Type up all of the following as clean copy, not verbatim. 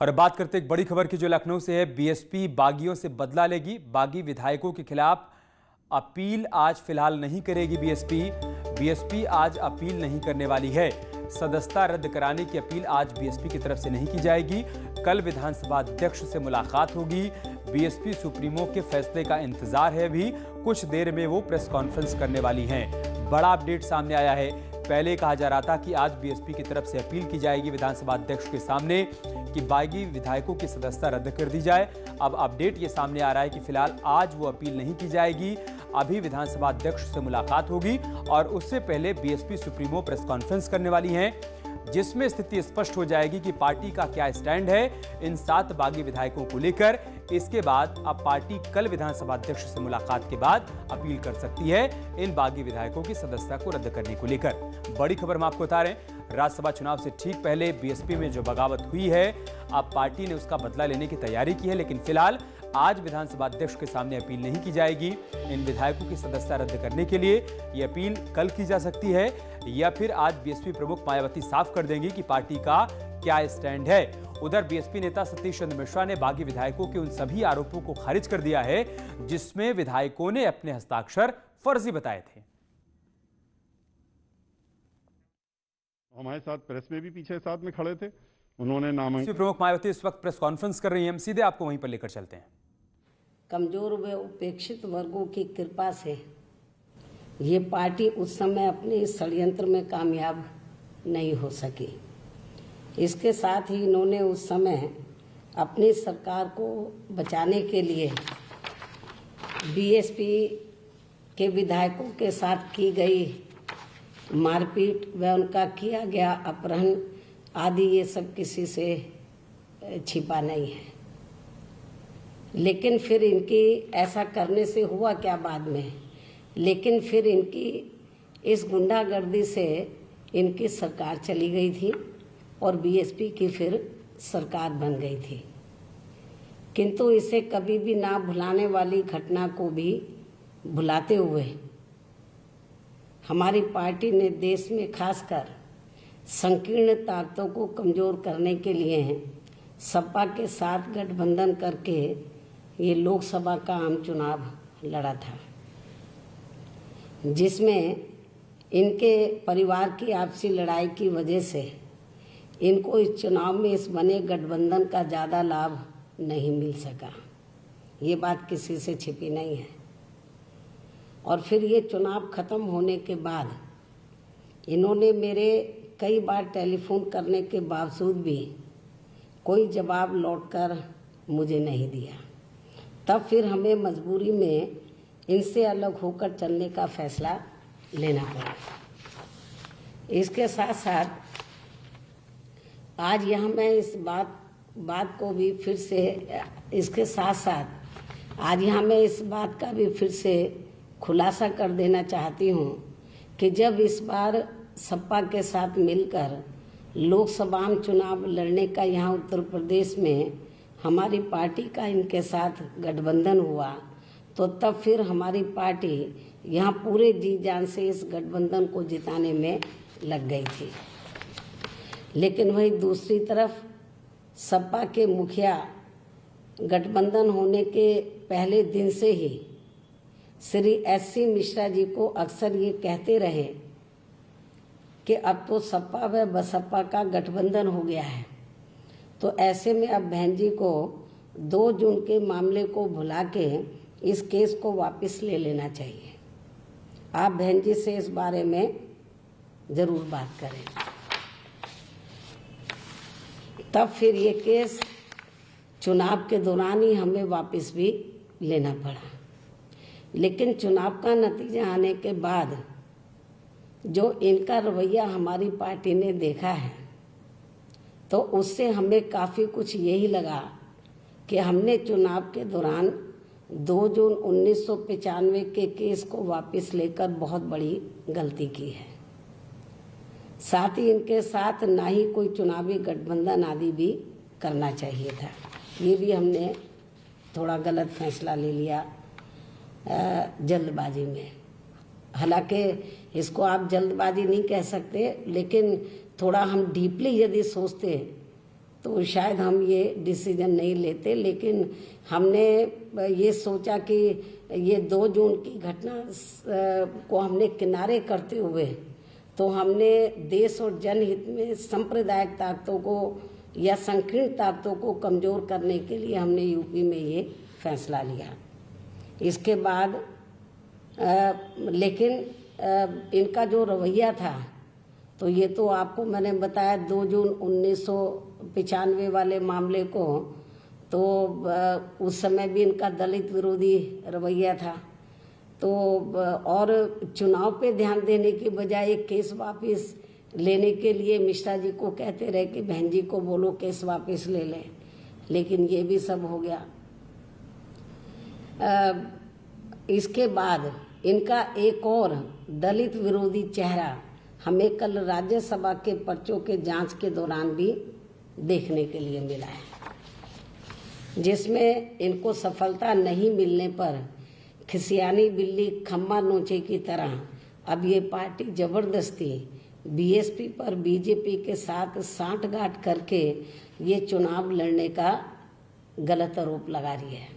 और अब बात करते एक बड़ी खबर की जो लखनऊ से है। बीएसपी बागियों से बदला लेगी। बागी विधायकों के खिलाफ अपील आज फिलहाल नहीं करेगी बीएसपी आज अपील नहीं करने वाली है। सदस्यता रद्द कराने की अपील आज बीएसपी की तरफ से नहीं की जाएगी। कल विधानसभा अध्यक्ष से मुलाकात होगी। बीएसपी सुप्रीमो के फैसले का इंतजार है। अभी कुछ देर में वो प्रेस कॉन्फ्रेंस करने वाली हैं। बड़ा अपडेट सामने आया है। पहले कहा जा रहा था कि आज बीएसपी की तरफ से अपील की जाएगी विधानसभा अध्यक्ष के सामने कि बागी विधायकों की सदस्यता रद्द कर दी जाए। अब अपडेट ये सामने आ रहा है कि फिलहाल आज वो अपील नहीं की जाएगी। अभी विधानसभा अध्यक्ष से मुलाकात होगी और उससे पहले बीएसपी सुप्रीमो प्रेस कॉन्फ्रेंस करने वाली हैं, जिसमें स्थिति स्पष्ट हो जाएगी कि पार्टी का क्या स्टैंड है इन 7 बागी विधायकों को लेकर। इसके बाद अब पार्टी कल विधानसभा अध्यक्ष से मुलाकात के बाद अपील कर सकती है इन बागी विधायकों की सदस्यता को रद्द करने को लेकर। बड़ी खबर हम आपको बता रहे हैं, राज्यसभा चुनाव से ठीक पहले बीएसपी में जो बगावत हुई है, अब पार्टी ने उसका बदला लेने की तैयारी की है। लेकिन फिलहाल आज विधानसभा अध्यक्ष के सामने अपील नहीं की जाएगी। इन विधायकों की सदस्यता रद्द करने के लिए यह अपील कल की जा सकती है या फिर आज बीएसपी प्रमुख मायावती साफ कर देंगी कि पार्टी का क्या स्टैंड है। उधर बीएसपी नेता सतीश चंद्र मिश्रा ने बागी विधायकों के उन सभी आरोपों को खारिज कर दिया है जिसमें विधायकों ने अपने हस्ताक्षर फर्जी बताए थे। हमारे साथ प्रेस में भी पीछे साथ में खड़े थे, उन्होंने नामांकन। प्रमुख मायावती इस वक्त प्रेस कॉन्फ्रेंस कर रही हैं। हम सीधे आपको वहीं पर लेकर चलते हैं। कमजोर व उपेक्षित वर्गों की कृपा से ये पार्टी उस समय अपने इस षड्यंत्र में कामयाब नहीं हो सकी। इसके साथ ही इन्होंने उस समय अपनी सरकार को बचाने के लिए बीएसपी के विधायकों के साथ की गई मारपीट व उनका किया गया अपहरण आदि, ये सब किसी से छिपा नहीं है। लेकिन फिर इनकी ऐसा करने से हुआ क्या बाद में, लेकिन फिर इनकी इस गुंडागर्दी से इनकी सरकार चली गई थी और बीएसपी की फिर सरकार बन गई थी। किंतु इसे कभी भी ना भुलाने वाली घटना को भी भुलाते हुए हमारी पार्टी ने देश में खासकर संकीर्ण ताकतों को कमजोर करने के लिए सपा के साथ गठबंधन करके ये लोकसभा का आम चुनाव लड़ा था, जिसमें इनके परिवार की आपसी लड़ाई की वजह से इनको इस चुनाव में इस बने गठबंधन का ज़्यादा लाभ नहीं मिल सका। ये बात किसी से छिपी नहीं है। और फिर ये चुनाव खत्म होने के बाद इन्होंने मेरे कई बार टेलीफोन करने के बावजूद भी कोई जवाब लौटकर मुझे नहीं दिया। तब फिर हमें मजबूरी में इनसे अलग होकर चलने का फैसला लेना पड़ा। इसके साथ साथ आज यहाँ मैं इस बात को भी फिर से इसके साथ साथ आज यहाँ मैं इस बात का भी फिर से खुलासा कर देना चाहती हूँ कि जब इस बार सपा के साथ मिलकर लोकसभा चुनाव लड़ने का यहाँ उत्तर प्रदेश में हमारी पार्टी का इनके साथ गठबंधन हुआ, तो तब फिर हमारी पार्टी यहाँ पूरे जी जान से इस गठबंधन को जिताने में लग गई थी। लेकिन वही दूसरी तरफ सपा के मुखिया गठबंधन होने के पहले दिन से ही श्री एससी मिश्रा जी को अक्सर ये कहते रहे कि अब तो सपा व बसपा का गठबंधन हो गया है, तो ऐसे में अब बहन जी को 2 जून के मामले को भुला के इस केस को वापस ले लेना चाहिए। आप बहन जी से इस बारे में जरूर बात करें। तब फिर ये केस चुनाव के दौरान ही हमें वापस भी लेना पड़ा। लेकिन चुनाव का नतीजा आने के बाद जो इनका रवैया हमारी पार्टी ने देखा है, तो उससे हमें काफ़ी कुछ यही लगा कि हमने चुनाव के दौरान 2 जून 1995 के केस को वापस लेकर बहुत बड़ी गलती की है। साथ ही इनके साथ ना ही कोई चुनावी गठबंधन आदि भी करना चाहिए था। ये भी हमने थोड़ा गलत फैसला ले लिया जल्दबाजी में। हालांकि इसको आप जल्दबाजी नहीं कह सकते, लेकिन थोड़ा हम डीपली यदि सोचते तो शायद हम ये डिसीजन नहीं लेते, लेकिन हमने ये सोचा कि ये 2 जून की घटना को हमने किनारे करते हुए तो हमने देश और जनहित में सांप्रदायिक ताकतों को या संकीर्ण ताकतों को कमज़ोर करने के लिए हमने यूपी में ये फैसला लिया। इसके बाद लेकिन इनका जो रवैया था, तो ये तो आपको मैंने बताया 2 जून 1995 वाले मामले को, तो उस समय भी इनका दलित विरोधी रवैया था। तो और चुनाव पे ध्यान देने की बजाय केस वापस लेने के लिए मिश्रा जी को कहते रहे कि बहन जी को बोलो केस वापस ले लें, लेकिन ये भी सब हो गया। इसके बाद इनका एक और दलित विरोधी चेहरा हमें कल राज्यसभा के पर्चों के जांच के दौरान भी देखने के लिए मिला है, जिसमें इनको सफलता नहीं मिलने पर खिसियानी बिल्ली खम्मा नोचे की तरह अब ये पार्टी जबरदस्ती बीएसपी पर बीजेपी के साथ सांठगांठ करके ये चुनाव लड़ने का गलत आरोप लगा रही है,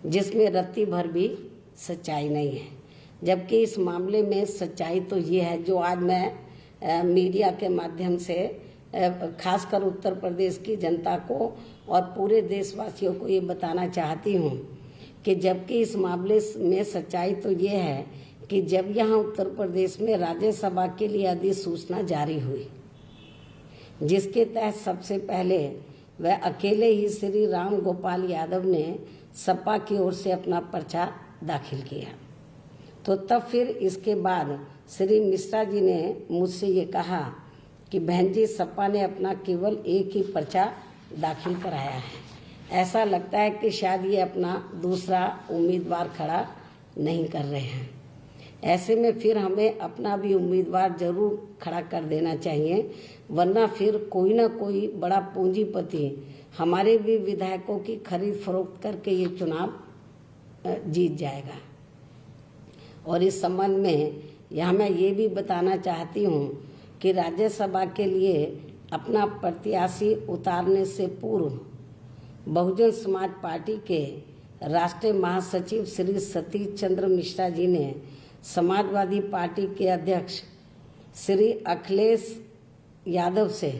जिसमें रत्ती भर भी सच्चाई नहीं है। जबकि इस मामले में सच्चाई तो ये है जो आज मैं मीडिया के माध्यम से खासकर उत्तर प्रदेश की जनता को और पूरे देशवासियों को ये बताना चाहती हूँ कि जबकि इस मामले में सच्चाई तो ये है कि जब यहाँ उत्तर प्रदेश में राज्यसभा के लिए अधिसूचना जारी हुई, जिसके तहत सबसे पहले वह अकेले ही श्री राम गोपाल यादव ने सपा की ओर से अपना पर्चा दाखिल किया, तो तब फिर इसके बाद श्री मिश्रा जी ने मुझसे ये कहा कि बहन जी सपा ने अपना केवल एक ही पर्चा दाखिल कराया है, ऐसा लगता है कि शायद ये अपना दूसरा उम्मीदवार खड़ा नहीं कर रहे हैं। ऐसे में फिर हमें अपना भी उम्मीदवार जरूर खड़ा कर देना चाहिए, वरना फिर कोई ना कोई बड़ा पूंजीपति हमारे भी विधायकों की खरीद फरोख्त करके ये चुनाव जीत जाएगा। और इस संबंध में यहाँ मैं ये भी बताना चाहती हूँ कि राज्यसभा के लिए अपना प्रत्याशी उतारने से पूर्व बहुजन समाज पार्टी के राष्ट्रीय महासचिव श्री सतीश चंद्र मिश्रा जी ने समाजवादी पार्टी के अध्यक्ष श्री अखिलेश यादव से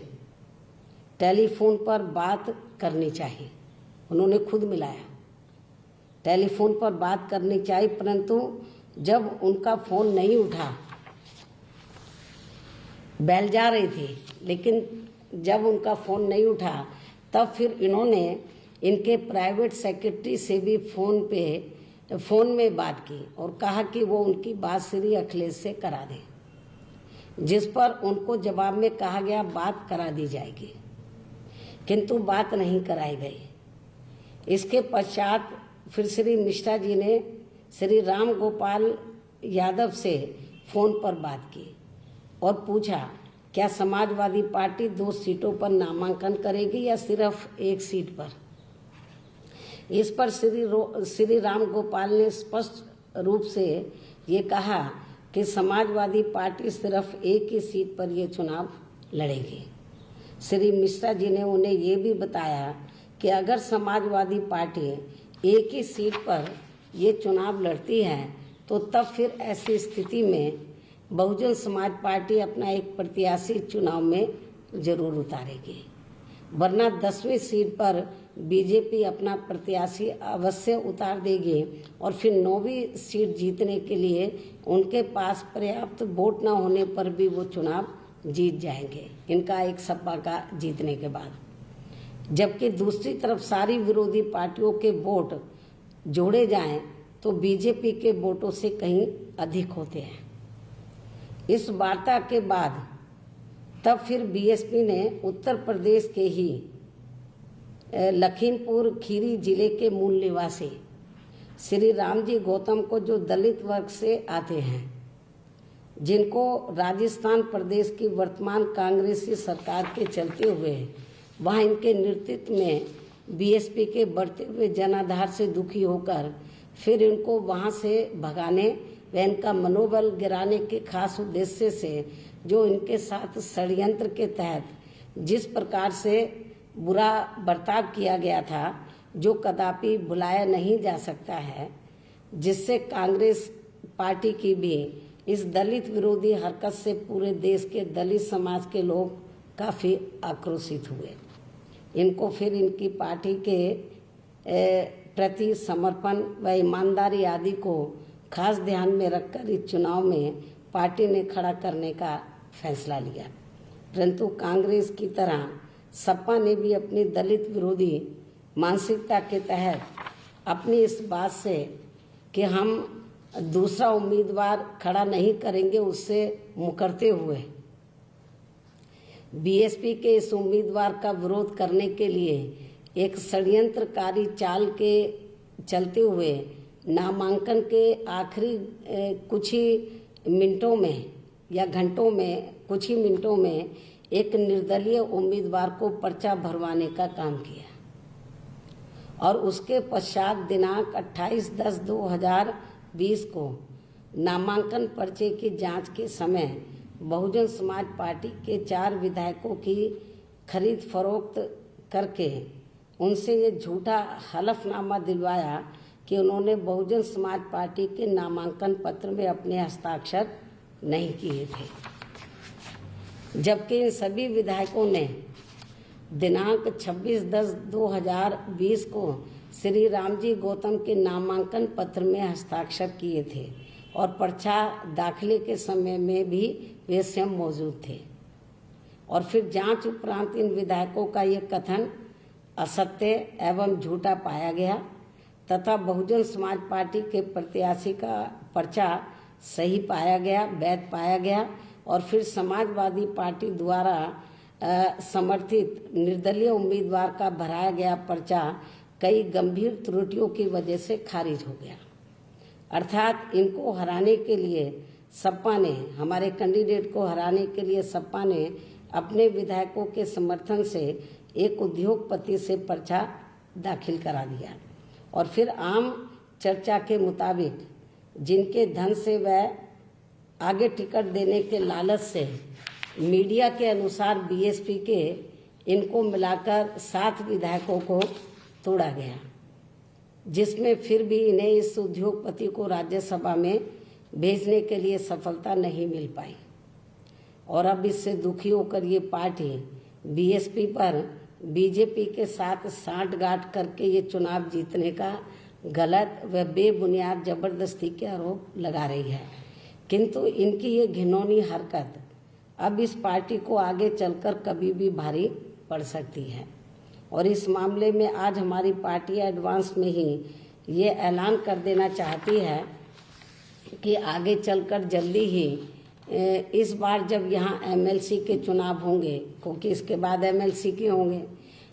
टेलीफोन पर बात करनी चाहिए। उन्होंने खुद मिलाया, टेलीफोन पर बात करनी चाहिए, परंतु जब उनका फोन नहीं उठा, बेल जा रही थी, लेकिन जब उनका फोन नहीं उठा तब फिर इन्होंने इनके प्राइवेट सेक्रेटरी से भी फोन में बात की और कहा कि वो उनकी बात श्री अखिलेश से करा दें, जिस पर उनको जवाब में कहा गया बात करा दी जाएगी, किंतु बात नहीं कराई गई। इसके पश्चात फिर श्री मिश्रा जी ने श्री राम गोपाल यादव से फोन पर बात की और पूछा क्या समाजवादी पार्टी 2 सीटों पर नामांकन करेगी या सिर्फ 1 सीट पर। इस पर श्री राम गोपाल ने स्पष्ट रूप से ये कहा कि समाजवादी पार्टी सिर्फ 1 ही सीट पर ये चुनाव लड़ेगी। श्री मिश्रा जी ने उन्हें ये भी बताया कि अगर समाजवादी पार्टी 1 ही सीट पर ये चुनाव लड़ती है तो तब फिर ऐसी स्थिति में बहुजन समाज पार्टी अपना एक प्रत्याशी चुनाव में जरूर उतारेगी, वरना 10वीं सीट पर बीजेपी अपना प्रत्याशी अवश्य उतार देगी और फिर 9वीं सीट जीतने के लिए उनके पास पर्याप्त वोट न होने पर भी वो चुनाव जीत जाएंगे, इनका एक सपा का जीतने के बाद। जबकि दूसरी तरफ सारी विरोधी पार्टियों के वोट जोड़े जाएं तो बीजेपी के वोटों से कहीं अधिक होते हैं। इस वार्ता के बाद तब फिर बीएसपी ने उत्तर प्रदेश के ही लखीमपुर खीरी जिले के मूल निवासी श्री रामजी गौतम को, जो दलित वर्ग से आते हैं, जिनको राजस्थान प्रदेश की वर्तमान कांग्रेसी सरकार के चलते हुए वहाँ इनके नेतृत्व में बीएसपी के बढ़ते हुए जनाधार से दुखी होकर फिर इनको वहाँ से भगाने व इनका मनोबल गिराने के खास उद्देश्य से जो इनके साथ षड्यंत्र के तहत जिस प्रकार से बुरा बर्ताव किया गया था जो कदापि भुलाया नहीं जा सकता है, जिससे कांग्रेस पार्टी की भी इस दलित विरोधी हरकत से पूरे देश के दलित समाज के लोग काफ़ी आक्रोशित हुए। इनको फिर इनकी पार्टी के प्रति समर्पण व ईमानदारी आदि को खास ध्यान में रखकर इस चुनाव में पार्टी ने खड़ा करने का फैसला लिया। परंतु कांग्रेस की तरह सपा ने भी अपनी दलित विरोधी मानसिकता के तहत अपनी इस बात से कि हम दूसरा उम्मीदवार खड़ा नहीं करेंगे उससे मुकरते हुए बीएसपी के इस उम्मीदवार का विरोध करने के लिए एक षड्यंत्रकारी चाल के चलते हुए नामांकन के आखिरी कुछ ही मिनटों में या घंटों में कुछ ही मिनटों में एक निर्दलीय उम्मीदवार को पर्चा भरवाने का काम किया और उसके पश्चात दिनांक 28/10/2020 को नामांकन पर्चे की जांच के समय बहुजन समाज पार्टी के 4 विधायकों की खरीद फरोख्त करके उनसे ये झूठा हलफनामा दिलवाया कि उन्होंने बहुजन समाज पार्टी के नामांकन पत्र में अपने हस्ताक्षर नहीं किए थे, जबकि इन सभी विधायकों ने दिनांक 26/10/2020 को श्री रामजी गौतम के नामांकन पत्र में हस्ताक्षर किए थे और पर्चा दाखिले के समय में भी वे स्वयं मौजूद थे। और फिर जांच उपरांत इन विधायकों का ये कथन असत्य एवं झूठा पाया गया तथा बहुजन समाज पार्टी के प्रत्याशी का पर्चा सही पाया गया, वैध पाया गया और फिर समाजवादी पार्टी द्वारा समर्थित निर्दलीय उम्मीदवार का भराया गया पर्चा कई गंभीर त्रुटियों की वजह से खारिज हो गया। अर्थात इनको हराने के लिए सपा ने, हमारे कैंडिडेट को हराने के लिए सपा ने अपने विधायकों के समर्थन से एक उद्योगपति से पर्चा दाखिल करा दिया और फिर आम चर्चा के मुताबिक जिनके धन से वह आगे टिकट देने के लालच से मीडिया के अनुसार बीएसपी के इनको मिलाकर 7 विधायकों को तोड़ा गया, जिसमें फिर भी इन्हें इस उद्योगपति को राज्यसभा में भेजने के लिए सफलता नहीं मिल पाई और अब इससे दुखी होकर ये पार्टी बीएसपी पर बीजेपी के साथ सांठगांठ करके ये चुनाव जीतने का गलत व बेबुनियाद जबरदस्ती के आरोप लगा रही है। किंतु इनकी ये घिनौनी हरकत अब इस पार्टी को आगे चलकर कभी भी भारी पड़ सकती है और इस मामले में आज हमारी पार्टी एडवांस में ही ये ऐलान कर देना चाहती है कि आगे चलकर जल्दी ही इस बार जब यहाँ एमएलसी के चुनाव होंगे, क्योंकि इसके बाद एमएलसी के होंगे,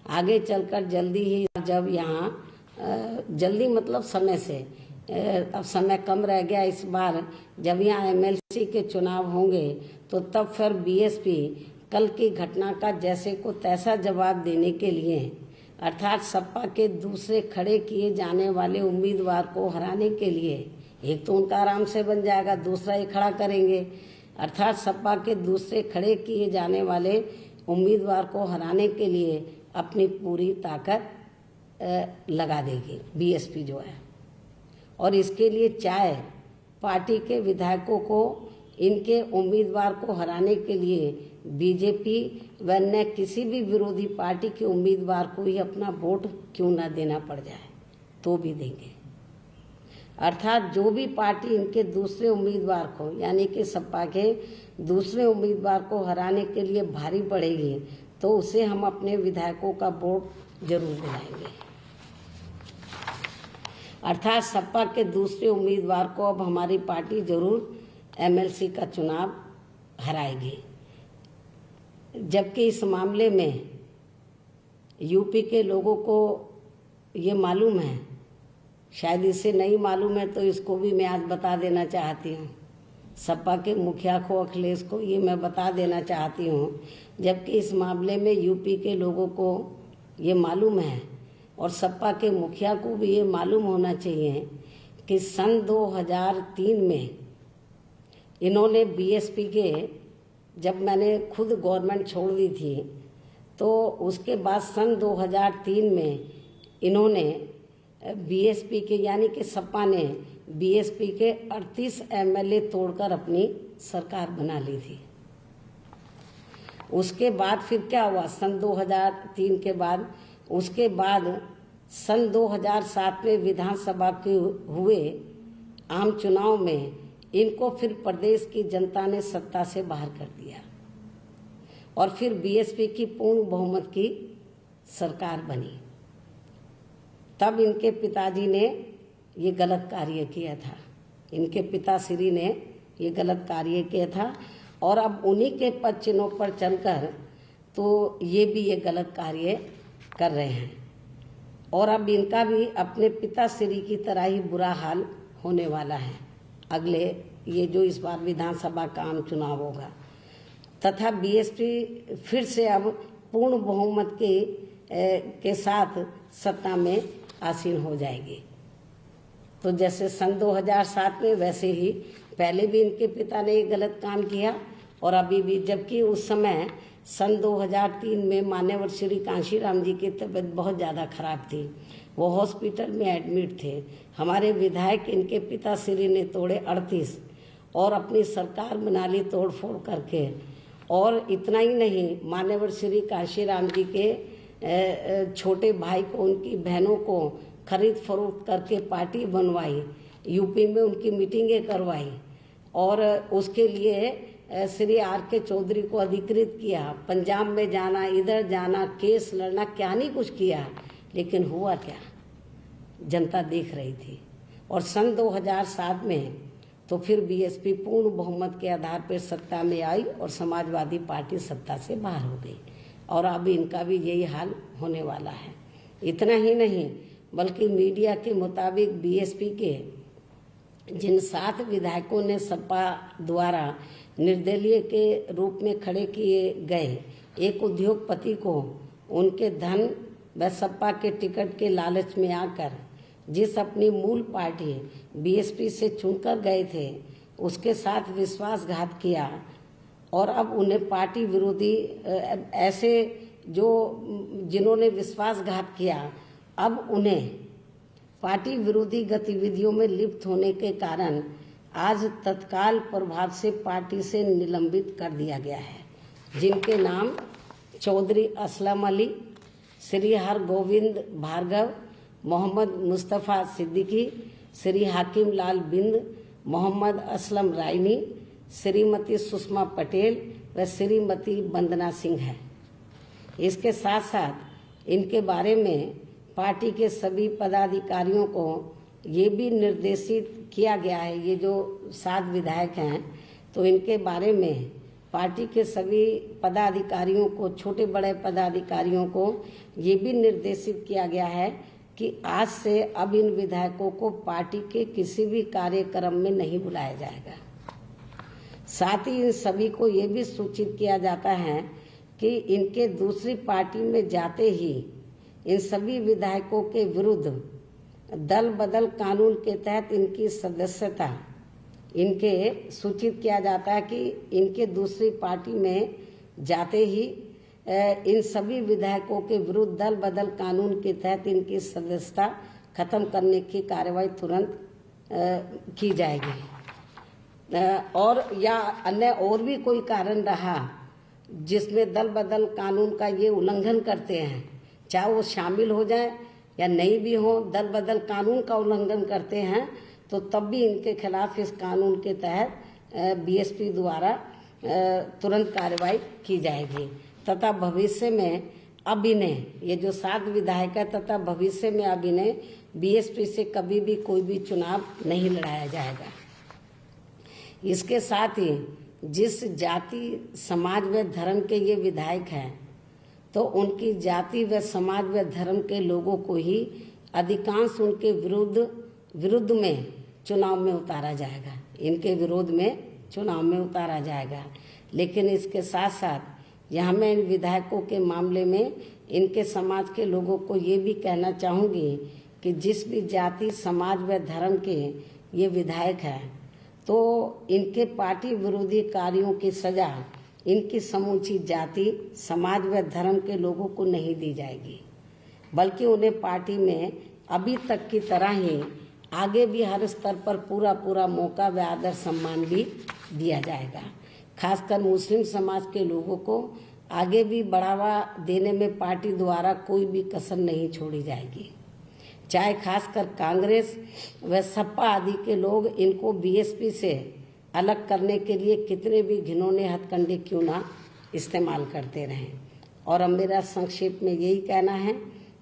आगे चलकर जल्दी ही जब यहाँ जल्दी मतलब समय से, अब समय कम रह गया, इस बार जब यहाँ एमएलसी के चुनाव होंगे तो तब फिर बीएसपी कल की घटना का जैसे को तैसा जवाब देने के लिए अर्थात सपा के दूसरे खड़े किए जाने वाले उम्मीदवार को हराने के लिए, एक तो उनका आराम से बन जाएगा, दूसरा ही खड़ा करेंगे, अर्थात सपा के दूसरे खड़े किए जाने वाले उम्मीदवार को हराने के लिए अपनी पूरी ताकत लगा देगी बीएसपी जो है। और इसके लिए चाहे पार्टी के विधायकों को इनके उम्मीदवार को हराने के लिए बीजेपी व अन्य किसी भी विरोधी पार्टी के उम्मीदवार को ही अपना वोट क्यों न देना पड़ जाए तो भी देंगे। अर्थात जो भी पार्टी इनके दूसरे उम्मीदवार को यानी कि सपा के दूसरे उम्मीदवार को हराने के लिए भारी पड़ेगी तो उसे हम अपने विधायकों का वोट जरूर दिलाएंगे। अर्थात सपा के दूसरे उम्मीदवार को अब हमारी पार्टी जरूर एमएलसी का चुनाव हराएगी, जबकि इस मामले में यूपी के लोगों को ये मालूम है, शायद इसे नहीं मालूम है तो इसको भी मैं आज बता देना चाहती हूँ। सपा के मुखिया को, अखिलेश को ये मैं बता देना चाहती हूँ, जबकि इस मामले में यूपी के लोगों को ये मालूम है और सपा के मुखिया को भी ये मालूम होना चाहिए कि सन 2003 में इन्होंने बीएसपी के, जब मैंने खुद गवर्नमेंट छोड़ दी थी तो उसके बाद सन 2003 में इन्होंने बीएसपी के यानी कि सपा ने बीएसपी के 38 एमएलए तोड़कर अपनी सरकार बना ली थी। उसके बाद फिर क्या हुआ सन 2003 के बाद, उसके बाद सन 2007 में विधानसभा के हुए आम चुनाव में इनको फिर प्रदेश की जनता ने सत्ता से बाहर कर दिया और फिर बीएसपी की पूर्ण बहुमत की सरकार बनी। तब इनके पिताजी ने ये गलत कार्य किया था, इनके पिताश्री ने ये गलत कार्य किया था और अब उन्हीं के पद चिन्हों पर चलकर तो ये भी ये गलत कार्य कर रहे हैं और अब इनका भी अपने पिताश्री की तरह ही बुरा हाल होने वाला है अगले ये जो इस बार विधानसभा का आम चुनाव होगा। तथा बीएसपी फिर से अब पूर्ण बहुमत के साथ सत्ता में आसीन हो जाएगी। तो जैसे सन 2007 में वैसे ही पहले भी इनके पिता ने एक गलत काम किया और अभी भी, जबकि उस समय सन 2003 में मान्यवर श्री कांशीराम जी की तबीयत बहुत ज़्यादा खराब थी, वो हॉस्पिटल में एडमिट थे। हमारे विधायक इनके पिताश्री ने तोड़े 38 और अपनी सरकार बना ली तोड़ फोड़ करके। और इतना ही नहीं, मान्यवर श्री कांशीराम जी के छोटे भाई को, उनकी बहनों को खरीद फरोख्त करके पार्टी बनवाई, यूपी में उनकी मीटिंगें करवाई और उसके लिए श्री आर.के. चौधरी को अधिकृत किया, पंजाब में जाना, इधर जाना, केस लड़ना, क्या नहीं कुछ किया, लेकिन हुआ क्या, जनता देख रही थी। और सन 2007 में तो फिर बीएसपी पूर्ण बहुमत के आधार पर सत्ता में आई और समाजवादी पार्टी सत्ता से बाहर हो गई और अब इनका भी यही हाल होने वाला है। इतना ही नहीं बल्कि मीडिया के मुताबिक बीएसपी के जिन 7 विधायकों ने सपा द्वारा निर्दलीय के रूप में खड़े किए गए एक उद्योगपति को उनके धन व सपा के टिकट के लालच में आकर जिस अपनी मूल पार्टी बीएसपी से चुनकर गए थे उसके साथ विश्वासघात किया और अब उन्हें पार्टी विरोधी ऐसे जो जिन्होंने विश्वासघात किया अब उन्हें पार्टी विरोधी गतिविधियों में लिप्त होने के कारण आज तत्काल प्रभाव से पार्टी से निलंबित कर दिया गया है, जिनके नाम चौधरी असलम अली, श्री हरगोविंद भार्गव, मोहम्मद मुस्तफ़ा सिद्दीकी, श्री हाकिम लाल बिंद, मोहम्मद असलम रायनी, श्रीमती सुषमा पटेल व श्रीमती वंदना सिंह है। इसके साथ साथ इनके बारे में पार्टी के सभी पदाधिकारियों को ये भी निर्देशित किया गया है, ये जो 7 विधायक हैं तो इनके बारे में पार्टी के सभी पदाधिकारियों को, छोटे बड़े पदाधिकारियों को ये भी निर्देशित किया गया है कि आज से अब इन विधायकों को पार्टी के किसी भी कार्यक्रम में नहीं बुलाया जाएगा। साथ ही इन सभी को ये भी सूचित किया जाता है कि इनके दूसरी पार्टी में जाते ही इन सभी विधायकों के विरुद्ध दल बदल कानून के तहत इनकी सदस्यता इनके सूचित किया जाता है कि इनके दूसरी पार्टी में जाते ही इन सभी विधायकों के विरुद्ध दल बदल कानून के तहत इनकी सदस्यता खत्म करने की कार्रवाई तुरंत की जाएगी। और या अन्य और भी कोई कारण रहा जिसमें दल बदल कानून का ये उल्लंघन करते हैं, चाहे वो शामिल हो जाए या नहीं भी हो, दल बदल कानून का उल्लंघन करते हैं तो तब भी इनके खिलाफ इस कानून के तहत बीएसपी द्वारा तुरंत कार्रवाई की जाएगी तथा भविष्य में अब इन्हें, ये जो 7 विधायक है, तथा भविष्य में अब इन्हें बीएसपी से कभी भी कोई भी चुनाव नहीं लड़ाया जाएगा। इसके साथ ही जिस जाति, समाज व धर्म के ये विधायक हैं तो उनकी जाति व समाज व धर्म के लोगों को ही अधिकांश उनके विरुद्ध में चुनाव में उतारा जाएगा, इनके विरोध में चुनाव में उतारा जाएगा। लेकिन इसके साथ साथ यहाँ मैं इन विधायकों के मामले में इनके समाज के लोगों को ये भी कहना चाहूँगी कि जिस भी जाति, समाज व धर्म के ये विधायक हैं तो इनके पार्टी विरोधी कार्यों की सजा इनकी समूची जाति, समाज व धर्म के लोगों को नहीं दी जाएगी, बल्कि उन्हें पार्टी में अभी तक की तरह ही आगे भी हर स्तर पर पूरा मौका व आदर सम्मान भी दिया जाएगा। खासकर मुस्लिम समाज के लोगों को आगे भी बढ़ावा देने में पार्टी द्वारा कोई भी कसर नहीं छोड़ी जाएगी। चाहे खासकर कांग्रेस व सपा आदि के लोग इनको बीएसपी से अलग करने के लिए कितने भी घिनौने हथकंडे क्यों ना इस्तेमाल करते रहें। और अब मेरा संक्षेप में यही कहना है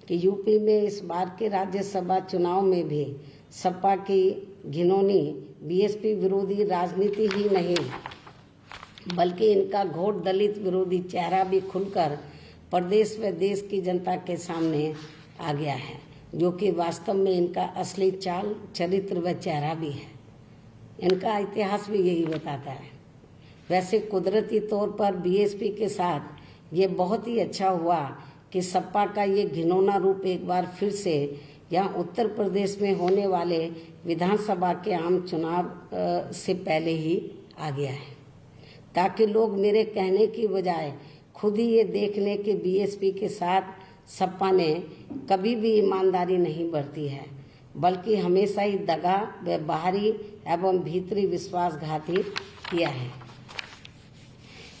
कि यूपी में इस बार के राज्यसभा चुनाव में भी सपा की घिनौनी बीएसपी विरोधी राजनीति ही नहीं, बल्कि इनका घोर दलित विरोधी चेहरा भी खुलकर प्रदेश व देश की जनता के सामने आ गया है, जो कि वास्तव में इनका असली चाल, चरित्र व चेहरा भी है। इनका इतिहास भी यही बताता है। वैसे कुदरती तौर पर बीएसपी के साथ ये बहुत ही अच्छा हुआ कि सपा का ये घिनौना रूप एक बार फिर से यहाँ उत्तर प्रदेश में होने वाले विधानसभा के आम चुनाव से पहले ही आ गया है, ताकि लोग मेरे कहने की बजाय खुद ही ये देख लें कि बीएसपी के साथ सपा ने कभी भी ईमानदारी नहीं बरती है, बल्कि हमेशा ही दगा व बाहरी एवं भीतरी विश्वासघाती किया है।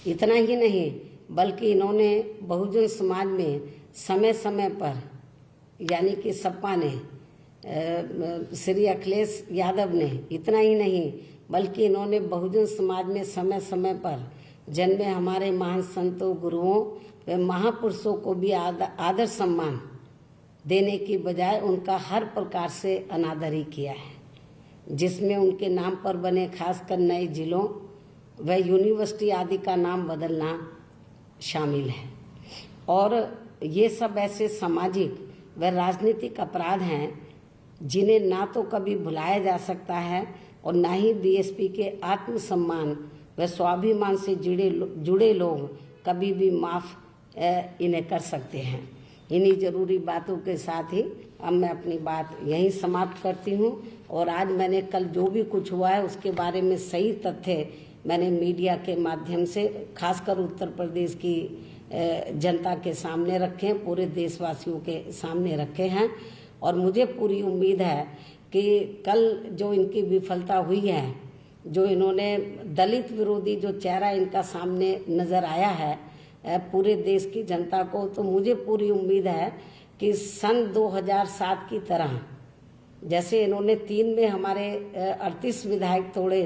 इतना ही नहीं, बल्कि इन्होंने बहुजन समाज में समय समय पर, यानी कि सपा ने, श्री अखिलेश यादव ने, इतना ही नहीं बल्कि इन्होंने बहुजन समाज में समय समय पर जन्मे हमारे महान संतों, गुरुओं व महापुरुषों को भी आदर सम्मान देने की बजाय उनका हर प्रकार से अनादर ही किया है, जिसमें उनके नाम पर बने खासकर नए जिलों व यूनिवर्सिटी आदि का नाम बदलना शामिल है। और ये सब ऐसे सामाजिक व राजनीतिक अपराध हैं जिन्हें ना तो कभी भुलाया जा सकता है और ना ही बीएसपी के आत्मसम्मान व स्वाभिमान से जुड़े लोग कभी भी माफ़ इन्हें कर सकते हैं। इन्हीं जरूरी बातों के साथ ही अब मैं अपनी बात यहीं समाप्त करती हूँ। और आज मैंने कल जो भी कुछ हुआ है उसके बारे में सही तथ्य मैंने मीडिया के माध्यम से खासकर उत्तर प्रदेश की जनता के सामने रखे हैं, पूरे देशवासियों के सामने रखे हैं। और मुझे पूरी उम्मीद है कि कल जो इनकी विफलता हुई है, जो इन्होंने दलित विरोधी जो चेहरा इनका सामने नज़र आया है पूरे देश की जनता को, तो मुझे पूरी उम्मीद है कि सन 2007 की तरह जैसे इन्होंने 3 में हमारे 38 विधायक तोड़े,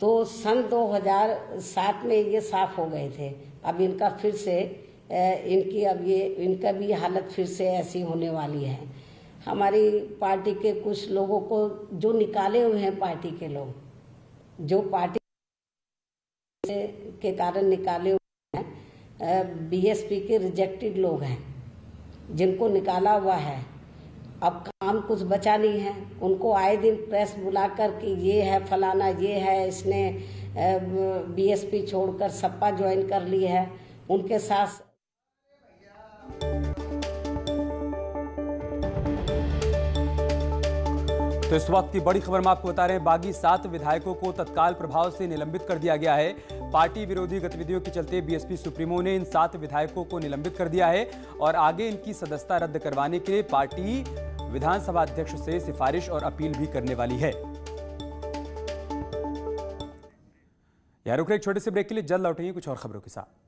तो सन 2007 में ये साफ हो गए थे। अब इनका फिर से इनका भी हालत फिर से ऐसी होने वाली है। हमारी पार्टी के कुछ लोगों को जो निकाले हुए हैं, पार्टी के लोग जो पार्टी के कारण निकाले हुए हैं, बीएसपी के रिजेक्टेड लोग हैं जिनको निकाला हुआ है, अब काम कुछ बचा नहीं है। उनको आए दिन प्रेस बुलाकर कि ये है फलाना, ये है, इसने बीएसपी छोड़कर सपा ज्वाइन कर ली है, उनके साथ तो इस वक्त की बड़ी खबर हम आपको बता रहे हैं। बागी 7 विधायकों को तत्काल प्रभाव से निलंबित कर दिया गया है। पार्टी विरोधी गतिविधियों के चलते बीएसपी सुप्रीमो ने इन 7 विधायकों को निलंबित कर दिया है और आगे इनकी सदस्यता रद्द करवाने के लिए पार्टी विधानसभा अध्यक्ष से सिफारिश और अपील भी करने वाली है। यहां रुक रहे एक छोटे से ब्रेक के लिए, जल्द लौटेंगे कुछ और खबरों के साथ।